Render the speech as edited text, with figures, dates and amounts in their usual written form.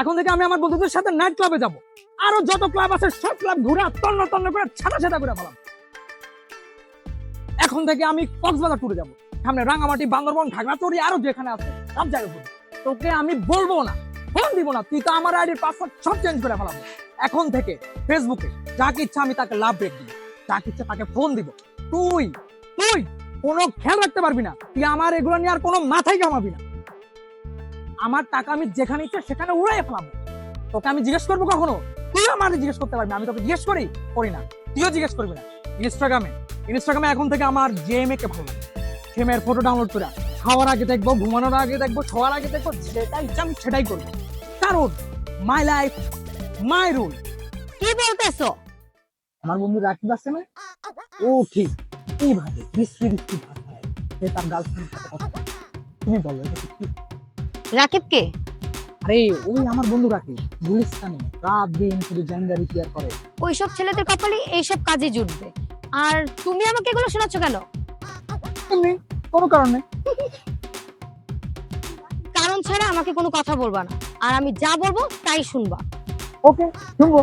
এখন থেকে আমি আমার বন্ধুদের সাথে নাইট ক্লাবে যাব, আরো যত ক্লাব আছে সব ক্লাব ঘুরে তন্ন তন্ন করে ছাতা ছাতা করে ফেলাম। এখন থেকে আমি কক্সবাজার ট্যুরে যাব, সামনে রাঙামাটি, বান্দরবন, খাগড়াছড়ি আরো যেখানে আছে সব জায়গায় ঘুরবো। তোকে আমি বলবো না, ফোন দিব না, তুই তো আমার আইডির পাসওয়ার্ড সব চেঞ্জ করে ফেলাবো। এখন থেকে ফেসবুকে যাকে ইচ্ছা আমি তাকে লাভ রেট দিব, যাকে ইচ্ছা তাকে ফোন দিব। তুই তুই কোনো খেয়াল রাখতে পারবি না, তুই আমার এগুলো নিয়ে আর কোনো মাথায় কামাবি না। আমার টাকা আমি যেখানে ইচ্ছা সেখানে উড়াই ফেলাবো। তোকে আমি জিজ্ঞেস করবো কখনো? তুই আমার জিজ্ঞেস করতে পারবি না, আমি তোকে জিজ্ঞেস করি না, তুইও জিজ্ঞেস করবি না। ইনস্টাগ্রামে এখন থেকে আমার জেএমএ কে ভালো লাগে, জেএমএর ফটো ডাউনলোড করে খাওয়ার আগে দেখবো, ঘুমানোর আগে দেখবো, শোয়ার আগে দেখবো, যেটা ইচ্ছা আমি সেটাই করবো। কারণ মাই লাইফ মাই রুল। কি বলতেছো? আমার বন্ধু রাকিব আছে না, ও ঠিক এইভাবে বিশ্রী বিশ্রী ভাষায় সে তার গার্লফ্রেন্ডের সাথে কথা বলে। তুমি বলো এটা ঠিক? রাকিব কে? আরে ওই আমার বন্ধু রাকিব, গুলিস্তানে রাত দিন শুধু জেন্ডার রিপেয়ার করে। ওইসব ছেলেদের কপালে এইসব কাজে জুটবে। আর তুমি আমাকে এগুলো শোনাচ্ছ কেন? এমনি কোনো কারণ নেই। কারণ ছাড়া আমাকে কোনো কথা বলবা না, আর আমি যা বলবো তাই শুনবা। ওকে শুনবো।